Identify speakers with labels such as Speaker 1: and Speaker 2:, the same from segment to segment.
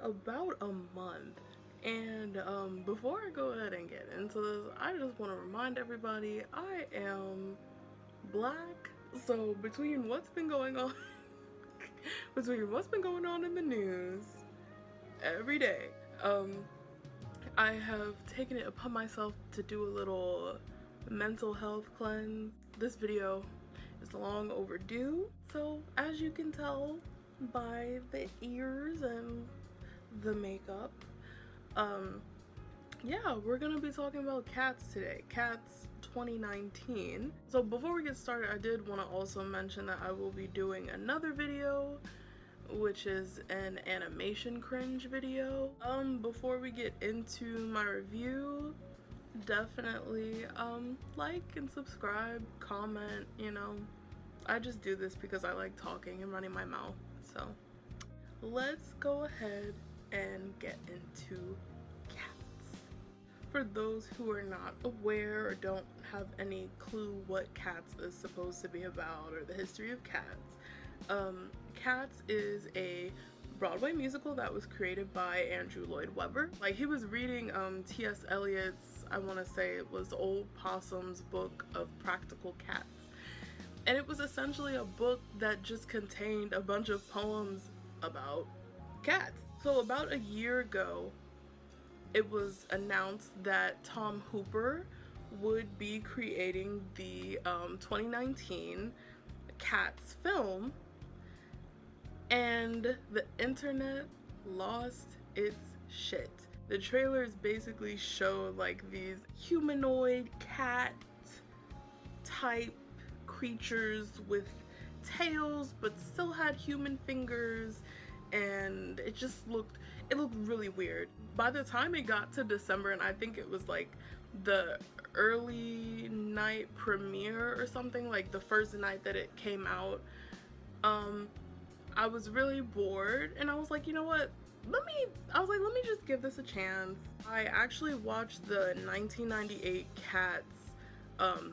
Speaker 1: about a month. And before I go ahead and get into this, I just want to remind everybody I am black. So between what's been going on in the news every day, I have taken it upon myself to do a little mental health cleanse. This video is long overdue, so as you can tell by the ears and the makeup, yeah, we're gonna be talking about Cats today. Cats 2019. So before we get started, I did want to also mention that I will be doing another video, which is an animation cringe video. Before we get into my review, definitely like and subscribe, comment, you know. I just do this because I like talking and running my mouth. So let's go ahead and get into Cats. For those who are not aware or don't have any clue what Cats is supposed to be about or the history of Cats, Cats is a Broadway musical that was created by Andrew Lloyd Webber. Like, he was reading T.S. Eliot's, I want to say it was Old Possum's book of practical cats. And it was essentially a book that just contained a bunch of poems about cats. So about a year ago, it was announced that Tom Hooper would be creating the 2019 Cats film, and the internet lost its shit. The trailers basically showed like these humanoid cat type creatures with tails but still had human fingers, and it looked really weird. By the time it got to December, and I think it was like the early night premiere or something, like the first night that it came out, I was really bored and I was like, you know what, let me just give this a chance. I actually watched the 1998 Cats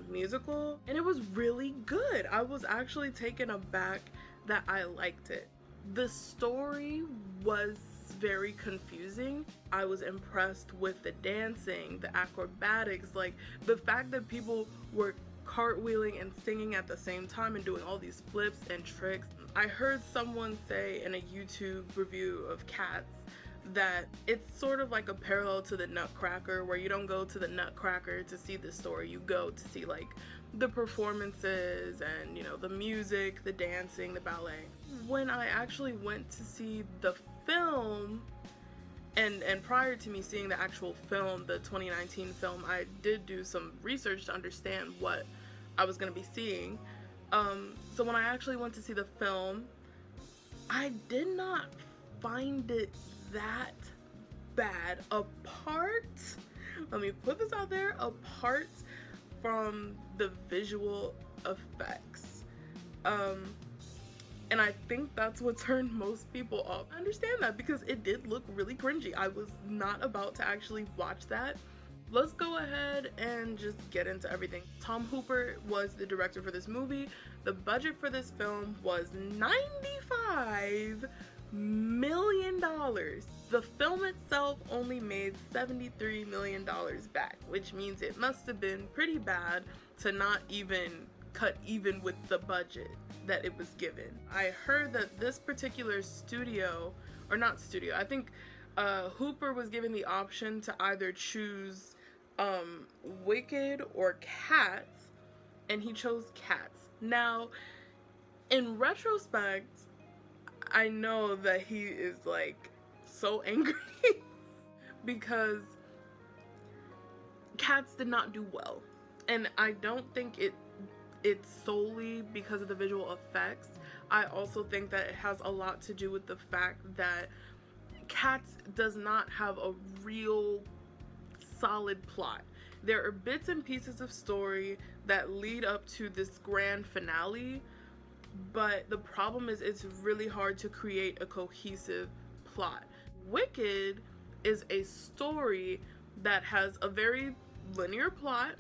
Speaker 1: musical, and it was really good. I was actually taken aback that I liked it. The story was very confusing. I was impressed with the dancing, the acrobatics, like the fact that people were cartwheeling and singing at the same time and doing all these flips and tricks. I heard someone say in a YouTube review of Cats that it's sort of like a parallel to the Nutcracker, where you don't go to the Nutcracker to see the story, you go to see like the performances and, you know, the music, the dancing, the ballet. When I actually went to see the film, and prior to me seeing the actual film, the 2019 film, I did do some research to understand what I was going to be seeing. So when I actually went to see the film, I did not find it that bad, apart, let me put this out there, apart from the visual effects. And I think that's what turned most people off. I understand that because it did look really cringy. I was not about to actually watch that. Let's go ahead and just get into everything. Tom Hooper was the director for this movie. The budget for this film was $95 million. The film itself only made $73 million back, which means it must have been pretty bad to not even cut even with the budget that it was given. I heard that this particular studio, or not studio, I think Hooper was given the option to either choose Wicked or Cats, and he chose Cats. Now, in retrospect, I know that he is like so angry because Cats did not do well, and I don't think it's solely because of the visual effects. I also think that it has a lot to do with the fact that Cats does not have a real solid plot. There are bits and pieces of story that lead up to this grand finale, but the problem is it's really hard to create a cohesive plot. Wicked is a story that has a very linear plot,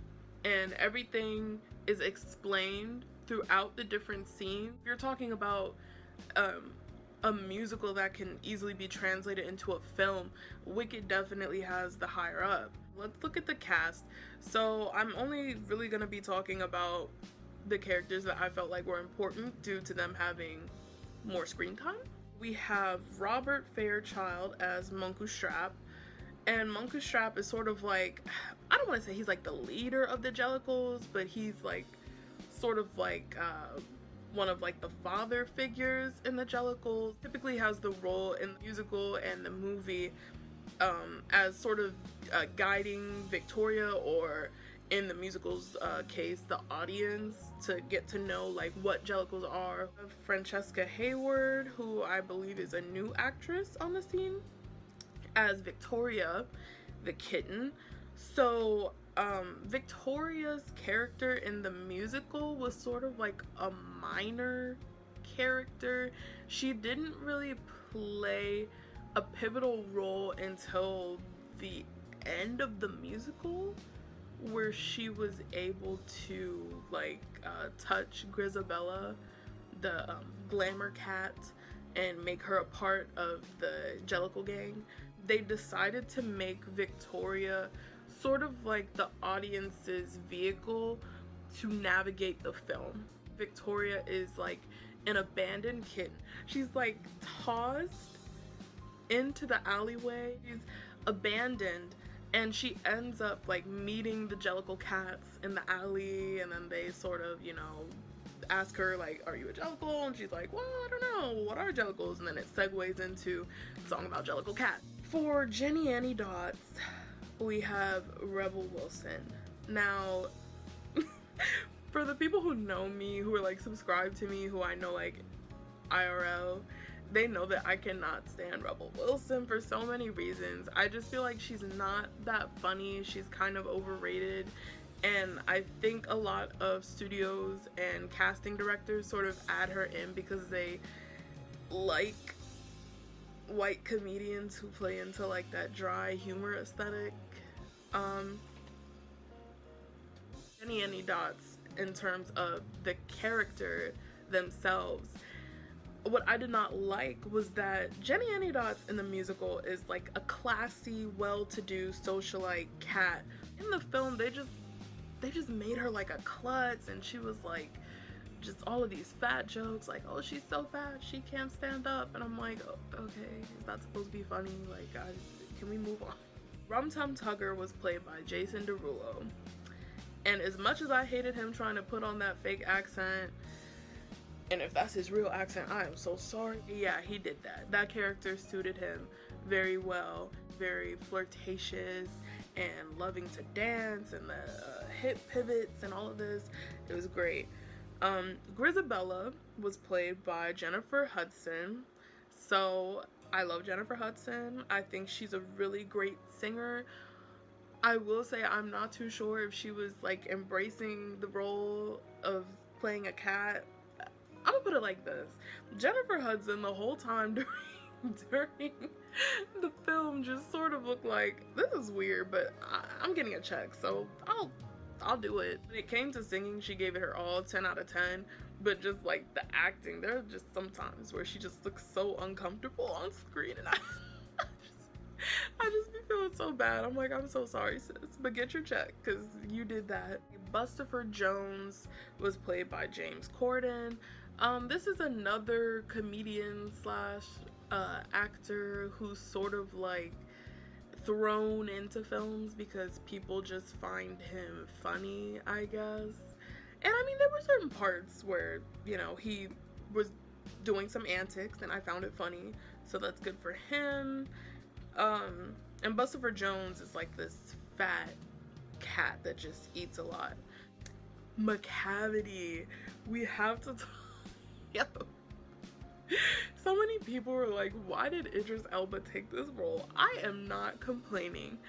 Speaker 1: and everything is explained throughout the different scenes. If you're talking about a musical that can easily be translated into a film, Wicked definitely has the higher up. Let's look at the cast. So I'm only really going to be talking about the characters that I felt like were important due to them having more screen time. We have Robert Fairchild as Munku Strap, and Munku Strap is sort of like, I don't want to say he's like the leader of the Jellicles, but he's like sort of like one of like the father figures in the Jellicles. Typically has the role in the musical and the movie as sort of guiding Victoria, or in the musical's case, the audience, to get to know like what Jellicles are. Francesca Hayward, who I believe is a new actress on the scene, as Victoria, the kitten. So Victoria's character in the musical was sort of like a minor character. She didn't really play a pivotal role until the end of the musical, where she was able to like touch Grisabella, the glamour cat, and make her a part of the Jellicle gang. They decided to make Victoria sort of like the audience's vehicle to navigate the film. Victoria is like an abandoned kitten. She's like tossed into the alleyway. She's abandoned, and she ends up like meeting the Jellicle cats in the alley, and then they sort of, you know, ask her like, are you a Jellicle? And she's like, well, I don't know, what are Jellicles? And then it segues into a song about Jellicle cats. For Jenny Annie Dots, we have Rebel Wilson. Now for the people who know me, who are like subscribed to me, who I know like IRL, they know that I cannot stand Rebel Wilson for so many reasons. I just feel like she's not that funny. She's kind of overrated, and I think a lot of studios and casting directors sort of add her in because they like white comedians who play into like that dry humor aesthetic. Jenny Annie Dots, in terms of the character themselves, what I did not like was that Jenny Annie Dots in the musical is like a classy, well-to-do socialite cat. In the film, they just made her like a klutz, and she was like just all of these fat jokes like, oh, she's so fat she can't stand up, and I'm like, oh, okay, is that supposed to be funny? Like, can we move on? Rum Tum Tugger was played by Jason Derulo, and as much as I hated him trying to put on that fake accent, and if that's his real accent, I am so sorry. Yeah, he did that. That character suited him very well. Very flirtatious and loving to dance, and the hip pivots and all of this. It was great. Grisabella was played by Jennifer Hudson. So I love Jennifer Hudson. I think she's a really great singer. I will say I'm not too sure if she was like embracing the role of playing a cat. I'm gonna put it like this. Jennifer Hudson the whole time during the film just sort of looked like, this is weird, but I'm getting a check, so I'll do it. When it came to singing, she gave it her all, 10 out of 10, but just like the acting, there are just some times where she just looks so uncomfortable on screen, and I just be feeling so bad. I'm like, I'm so sorry, sis, but get your check, because you did that. Bustopher Jones was played by James Corden. This is another comedian slash actor who's sort of like thrown into films because people just find him funny, I guess. And I mean, there were certain parts where, you know, he was doing some antics and I found it funny, so that's good for him. And Bustopher Jones is like this fat cat that just eats a lot. Macavity, we have to Yo. So many people were like, why did Idris Elba take this role? I am not complaining.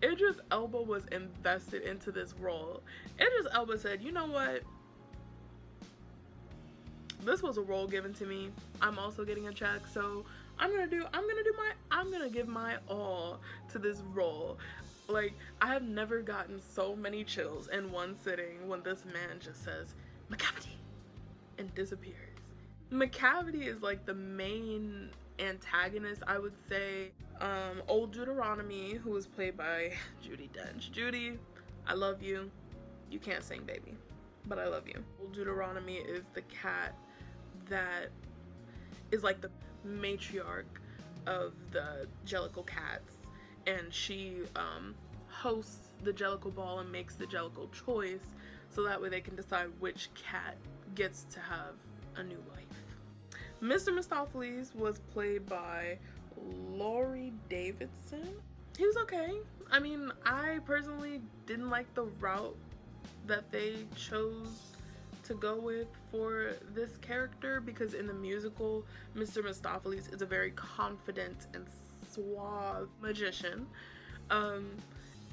Speaker 1: Idris Elba was invested into this role. Idris Elba said, you know what? This was a role given to me. I'm also getting a check, so I'm gonna give my all to this role. Like, I have never gotten so many chills in one sitting when this man just says, Macavity, and disappears. Macavity is like the main antagonist, I would say. Old Deuteronomy, who was played by Judi Dench. Judy, I love you. You can't sing, baby, but I love you. Old Deuteronomy is the cat that is like the matriarch of the Jellicle cats, and she hosts the Jellicle ball and makes the Jellicle choice, so that way they can decide which cat gets to have a new life. Mr. Mistopheles was played by Laurie Davidson. He was okay. I mean, I personally didn't like the route that they chose to go with for this character, because in the musical, Mr. Mistopheles is a very confident and suave magician.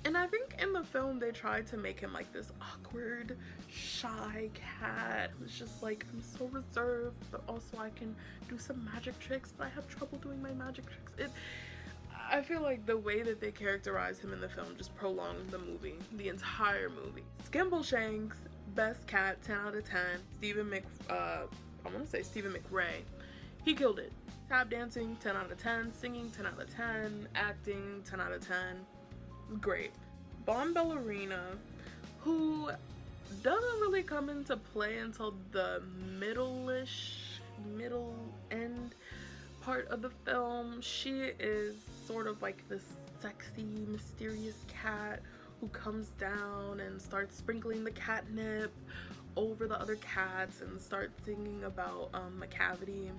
Speaker 1: And I think in the film they tried to make him like this awkward, shy cat who's just like, I'm so reserved, but also I can do some magic tricks, but I have trouble doing my magic tricks. I feel like the way that they characterized him in the film just prolonged the movie, the entire movie. Skimbleshanks, best cat, 10 out of 10. Stephen McRae, he killed it. Tap dancing, 10 out of 10. Singing, 10 out of 10. Acting, 10 out of 10. Great. Bomb Ballerina, who doesn't really come into play until the middle end part of the film. She is sort of like this sexy, mysterious cat who comes down and starts sprinkling the catnip over the other cats and starts singing about Macavity.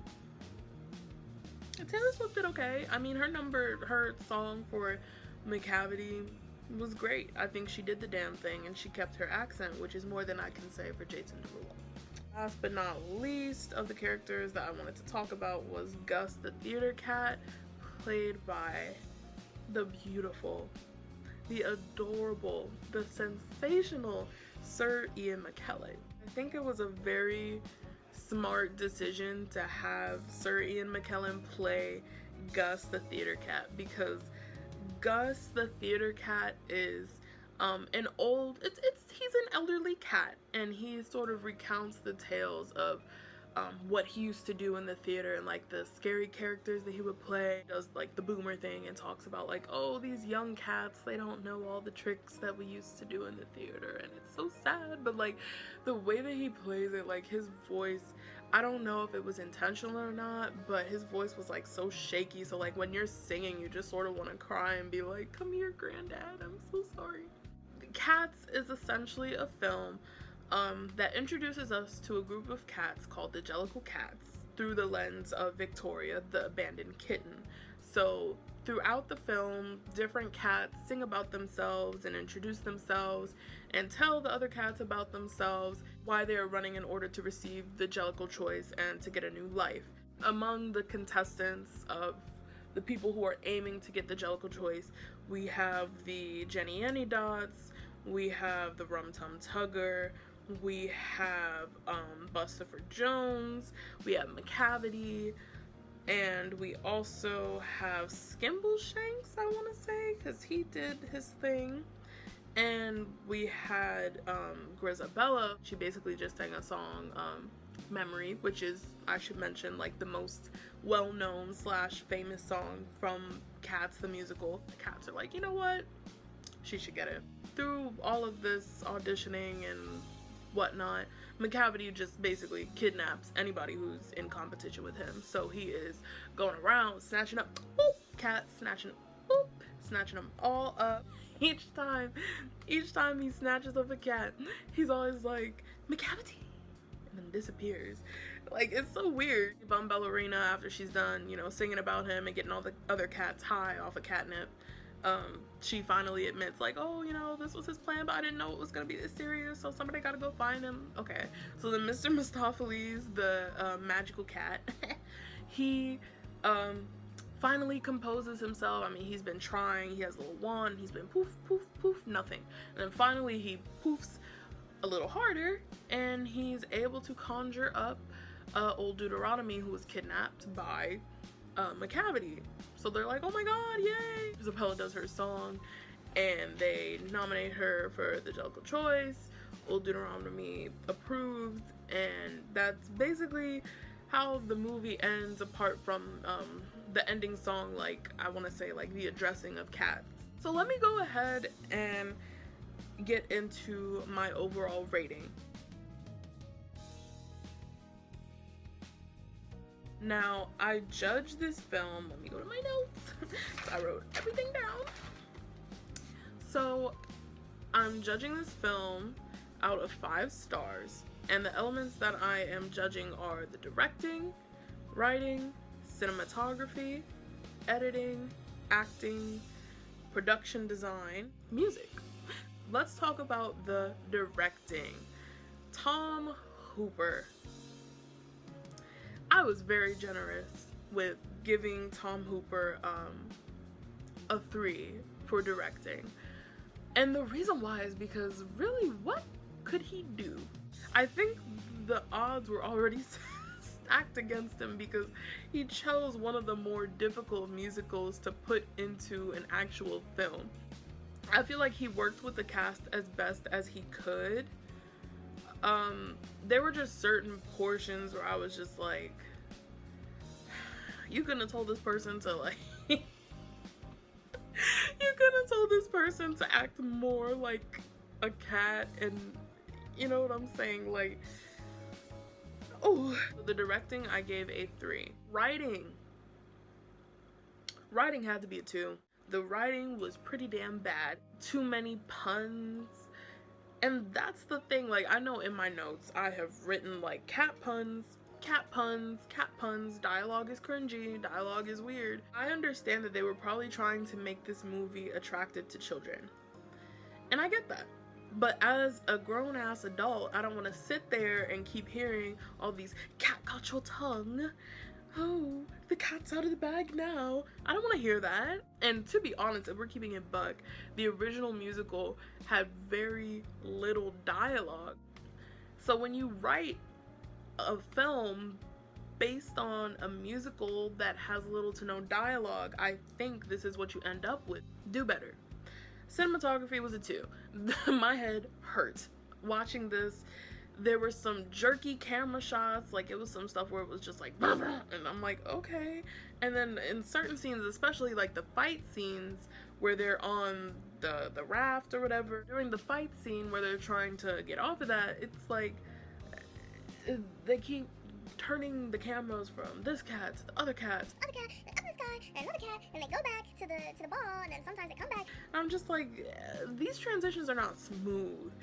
Speaker 1: Taylor Swift did okay. I mean, her song for Macavity was great. I think she did the damn thing, and she kept her accent, which is more than I can say for Jason Derulo. Last but not least of the characters that I wanted to talk about was Gus the theater cat, played by the beautiful, the adorable, the sensational Sir Ian McKellen. I think it was a very smart decision to have Sir Ian McKellen play Gus the theater cat, because Gus the theater cat is he's an elderly cat, and he sort of recounts the tales of what he used to do in the theater and like the scary characters that he would play. He does like the boomer thing and talks about like, oh, these young cats, they don't know all the tricks that we used to do in the theater, and it's so sad. But like the way that he plays it, like his voice, I don't know if it was intentional or not, but his voice was like so shaky, so like when you're singing you just sort of want to cry and be like, come here granddad, I'm so sorry. Cats is essentially a film that introduces us to a group of cats called the Jellicle Cats through the lens of Victoria, the abandoned kitten. So throughout the film, different cats sing about themselves and introduce themselves and tell the other cats about themselves, why they are running in order to receive the Jellicle choice and to get a new life. Among the contestants of the people who are aiming to get the Jellicle choice, we have the Jenny Annie Dots, we have the Rum Tum Tugger, we have Bustopher Jones, we have Macavity, and we also have Skimbleshanks, I want to say, because he did his thing. And we had Grisabella. She basically just sang a song, Memory, which is, I should mention, like the most well-known / famous song from Cats the musical. The cats are like, you know what? She should get it. Through all of this auditioning and whatnot, Macavity just basically kidnaps anybody who's in competition with him. So he is going around snatching up cats, snatching them all up. Each time he snatches up a cat, he's always like, Macavity, and then disappears. Like, it's so weird. Bum Ballerina, after she's done, you know, singing about him and getting all the other cats high off of catnip, she finally admits, like, oh, you know, this was his plan, but I didn't know it was gonna be this serious, so somebody gotta go find him. Okay, so then Mr. Mistopheles, the magical cat, he finally composes himself. I mean, he's been trying, he has a little wand, he's been poof, poof, poof, nothing. And then finally he poofs a little harder, and he's able to conjure up Old Deuteronomy, who was kidnapped by Macavity. So they're like, oh my god, yay! Isabella does her song, and they nominate her for the Jellicle choice. Old Deuteronomy approves, and that's basically how the movie ends apart from the ending song, like I want to say like the addressing of cats. So let me go ahead and get into my overall rating. Now, I judge this film, let me go to my notes, I wrote everything down. So, I'm judging this film out of 5 stars, and the elements that I am judging are the directing, writing, cinematography, editing, acting, production design, music. Let's talk about the directing. Tom Hooper. I was very generous with giving Tom Hooper a 3 for directing. And the reason why is because really, what could he do? I think the odds were already stacked against him because he chose one of the more difficult musicals to put into an actual film. I feel like he worked with the cast as best as he could. There were just certain portions where I was just like, you couldn't have told this person to like, you couldn't have told this person to act more like a cat, and you know what I'm saying, like, oh. The directing, I gave a 3. Writing had to be a 2. The writing was pretty damn bad. Too many puns. And that's the thing, like, I know in my notes I have written like cat puns, dialogue is cringy, dialogue is weird. I understand that they were probably trying to make this movie attractive to children. And I get that. But as a grown-ass adult, I don't want to sit there and keep hearing all these cat got your tongue. Oh, the cat's out of the bag now. I don't want to hear that. And to be honest, if we're keeping it buck, the original musical had very little dialogue. So when you write a film based on a musical that has little to no dialogue, I think this is what you end up with. Do better. Cinematography was a 2. My head hurt watching this. There were some jerky camera shots, like it was some stuff where it was just like, and I'm like, okay. And then in certain scenes, especially like the fight scenes where they're on the raft or whatever, during the fight scene where they're trying to get off of that, it's like they keep turning the cameras from this cat to the other cat,
Speaker 2: and this guy, and another cat, and they go back to the ball, and then sometimes they come back.
Speaker 1: And I'm just like, these transitions are not smooth.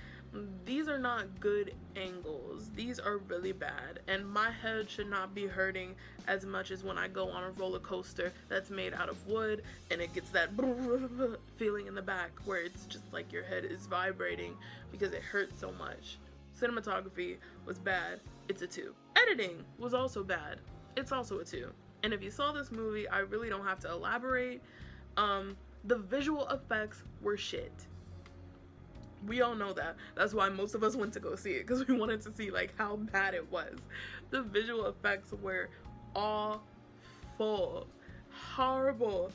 Speaker 1: These are not good angles. These are really bad, and my head should not be hurting as much as when I go on a roller coaster that's made out of wood and it gets that feeling in the back where it's just like your head is vibrating because it hurts so much. Cinematography was bad. It's a 2. Editing was also bad. It's also a 2. And if you saw this movie, I really don't have to elaborate. The visual effects were shit. We all know that. That's why most of us went to go see it, because we wanted to see like how bad it was. The visual effects were awful, horrible.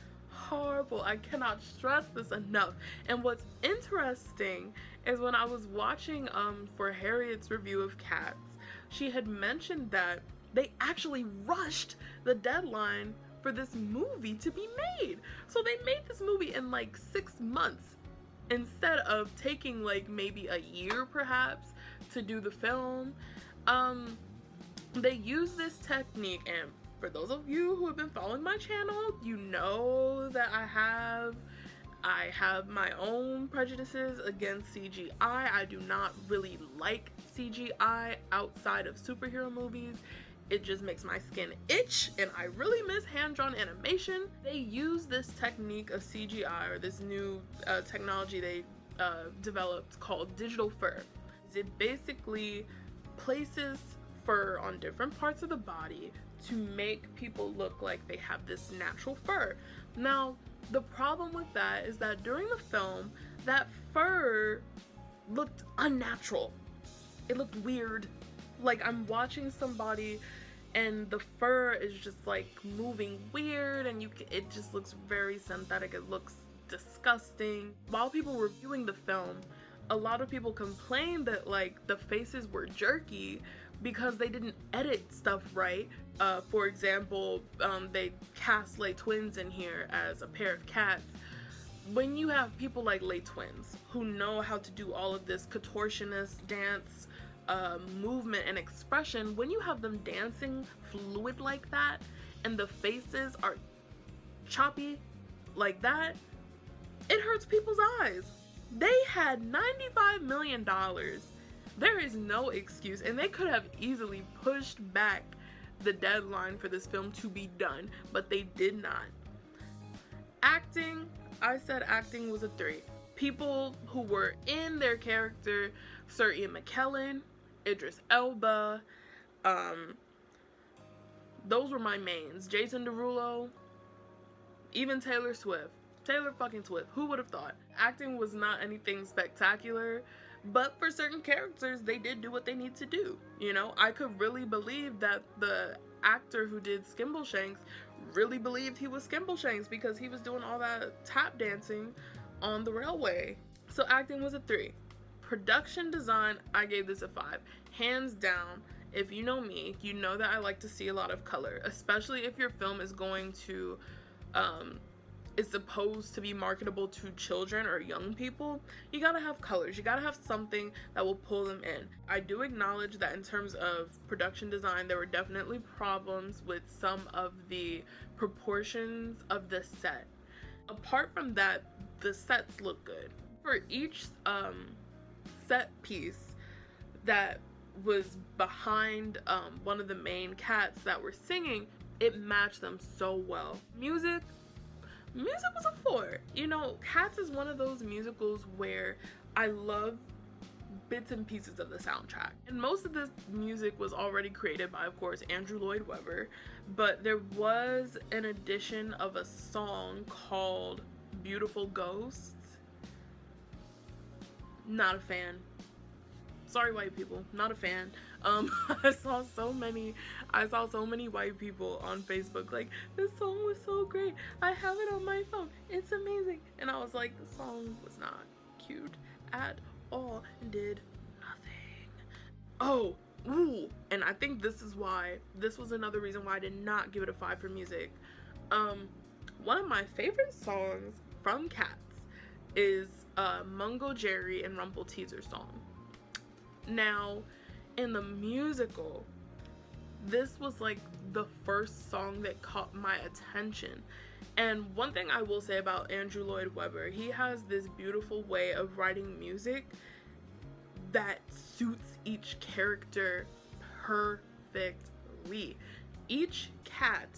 Speaker 1: I cannot stress this enough. And what's interesting is when I was watching for Harriet's review of Cats, she had mentioned that they actually rushed the deadline for this movie to be made. So they made this movie in like 6 months instead of taking like maybe a year perhaps to do the film. They use this technique, and for those of you who have been following my channel, you know that I have my own prejudices against CGI. I do not really like CGI outside of superhero movies. It just makes my skin itch, and I really miss hand-drawn animation. They use this technique of CGI, or this new technology they developed called digital fur. It basically places fur on different parts of the body to make people look like they have this natural fur. Now, the problem with that is that during the film, that fur looked unnatural. It looked weird. Like, I'm watching somebody and the fur is just like moving weird, and it just looks very synthetic. It looks disgusting. While people were viewing the film, a lot of people complained that like the faces were jerky, because they didn't edit stuff right. For example, they cast Lay Twins in here as a pair of cats. When you have people like Lay Twins who know how to do all of this contortionist dance, movement and expression, when you have them dancing fluid like that and the faces are choppy like that, it hurts people's eyes. They had $95 million. There is no excuse, and they could have easily pushed back the deadline for this film to be done, but they did not. Acting, I said acting was a 3. People who were in their character: Sir Ian McKellen, Idris Elba, those were my mains. Jason Derulo, even Taylor Swift. Taylor fucking Swift, who would have thought? Acting was not anything spectacular, but for certain characters, they did do what they need to do. You know, I could really believe that the actor who did Skimbleshanks really believed he was Skimbleshanks because he was doing all that tap dancing on the railway. So acting was a 3. Production design, I gave this a 5. Hands down. If you know me, you know that I like to see a lot of color, especially if your film is going to, is supposed to be marketable to children or young people. You gotta have colors. You gotta have something that will pull them in. I do acknowledge that in terms of production design, there were definitely problems with some of the proportions of the set. Apart from that, the sets look good. For each set piece that was behind one of the main cats that were singing, it matched them so well. Music was a 4. You know, Cats is one of those musicals where I love bits and pieces of the soundtrack. And most of this music was already created by, of course, Andrew Lloyd Webber, but there was an addition of a song called Beautiful Ghosts. Not a fan. Sorry, white people, not a fan. I saw so many white people on Facebook like, this song was so great, I have it on my phone, it's amazing. And I was like, the song was not cute at all and did nothing. Oh, ooh, and I think this was another reason why I did not give it a 5 for music. One of my favorite songs from Cats is Mungo Jerry and Rumple Teaser song. Now, in the musical, this was like the first song that caught my attention. And one thing I will say about Andrew Lloyd Webber, he has this beautiful way of writing music that suits each character perfectly. Each cat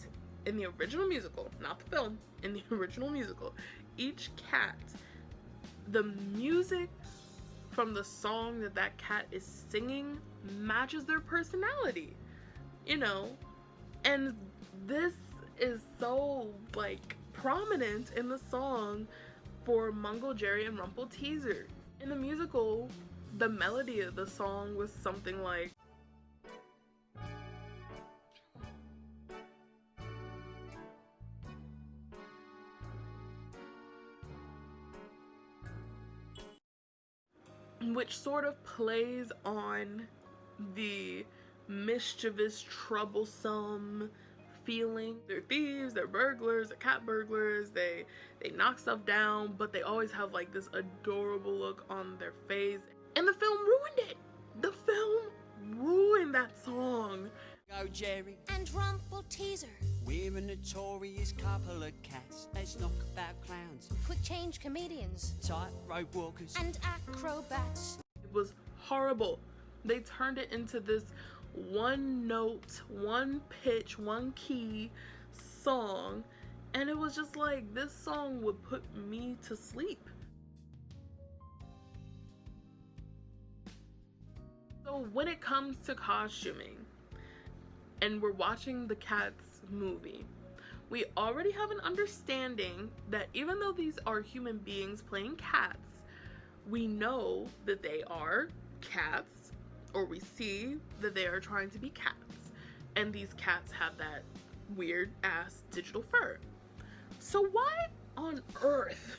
Speaker 1: in the original musical, not the film, in the original musical, each cat, the music from the song that cat is singing matches their personality, you know. And this is so like prominent in the song for Mungo Jerry and Rumple Teaser. In the musical, the melody of the song was something like, which sort of plays on the mischievous, troublesome feeling. They're thieves, they're burglars, they're cat burglars, they knock stuff down, but they always have like this adorable look on their face. And the film ruined it. The film ruined that song.
Speaker 3: Go Jerry
Speaker 2: And Rumple Teaser.
Speaker 3: we're a notorious couple of cats. Let's knock about clowns,
Speaker 2: Quick change comedians.
Speaker 3: tightrope walkers.
Speaker 2: And acrobats.
Speaker 1: It was horrible. They turned it into this one note, one pitch, one key song, and it was just like, this song would put me to sleep. So when it comes to costuming, and we're watching the Cats movie, we already have an understanding that even though these are human beings playing cats, we know that they are cats, or we see that they are trying to be cats, and these cats have that weird ass digital fur. So why on earth,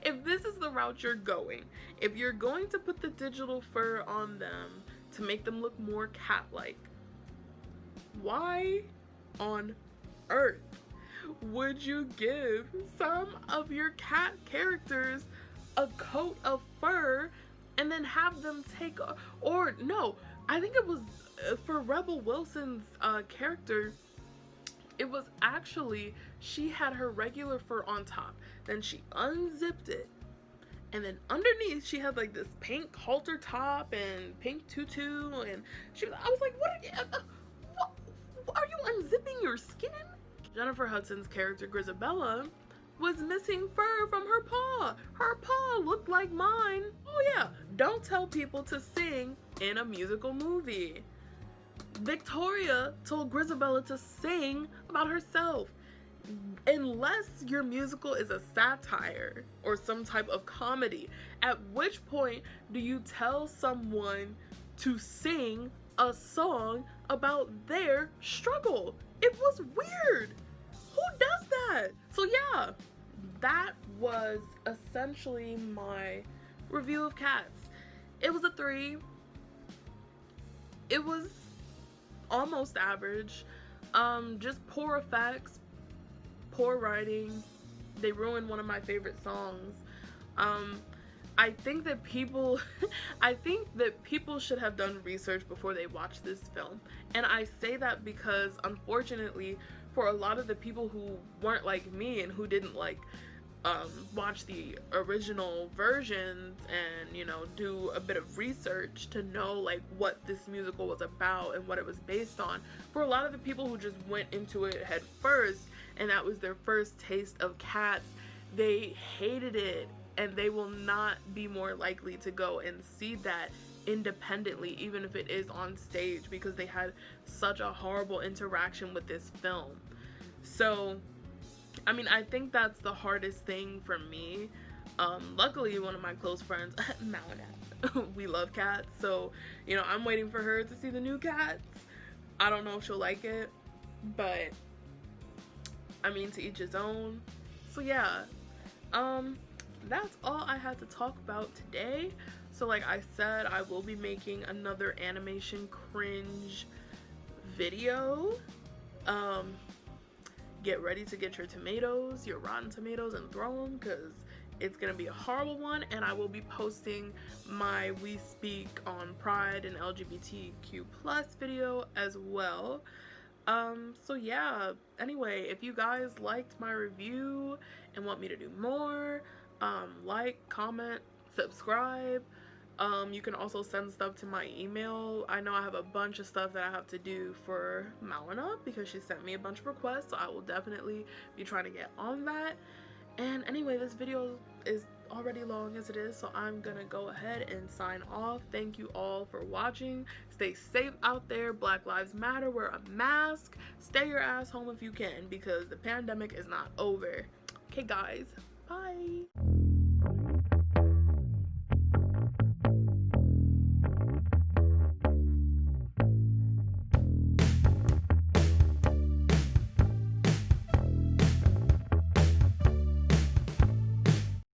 Speaker 1: if this is the route you're going, if you're going to put the digital fur on them to make them look more cat-like. Why on earth would you give some of your cat characters a coat of fur and then have them take or no, I think it was for Rebel Wilson's character, it was actually, she had her regular fur on top, then she unzipped it, and then underneath she had like this pink halter top and pink tutu, and I was like, what are you unzipping your skin? Jennifer Hudson's character Grisabella was missing fur from her paw. Her paw looked like mine. Oh yeah, don't tell people to sing in a musical movie. Victoria told Grisabella to sing about herself. Unless your musical is a satire or some type of comedy, at which point do you tell someone to sing a song about their struggle? It was weird. Who does that? So yeah, that was essentially my review of Cats. It was a 3. It was almost average. Just poor effects, poor writing. They ruined one of my favorite songs. I think that people should have done research before they watch this film. And I say that because unfortunately for a lot of the people who weren't like me and who didn't like watch the original versions and, you know, do a bit of research to know like what this musical was about and what it was based on, for a lot of the people who just went into it head first and that was their first taste of Cats, they hated it, and they will not be more likely to go and see that independently, even if it is on stage, because they had such a horrible interaction with this film. So I mean, I think that's the hardest thing for me. Luckily, one of my close friends, Malinette, we love Cats, so, you know, I'm waiting for her to see the new Cats. I don't know if she'll like it, but, I mean, to each his own. So, yeah, that's all I had to talk about today. So, like I said, I will be making another animation cringe video. Get ready to get your tomatoes, your rotten tomatoes, and throw them, because it's gonna be a horrible one. And I will be posting my We Speak on Pride and LGBTQ+ video as well. So yeah, anyway, if you guys liked my review and want me to do more, like, comment, subscribe. You can also send stuff to my email. I know I have a bunch of stuff that I have to do for Malina because she sent me a bunch of requests, so I will definitely be trying to get on that. And anyway, this video is already long as it is, so I'm gonna go ahead and sign off. Thank you all for watching. Stay safe out there. Black Lives Matter. Wear a mask. Stay your ass home if you can, because the pandemic is not over. Okay guys, bye.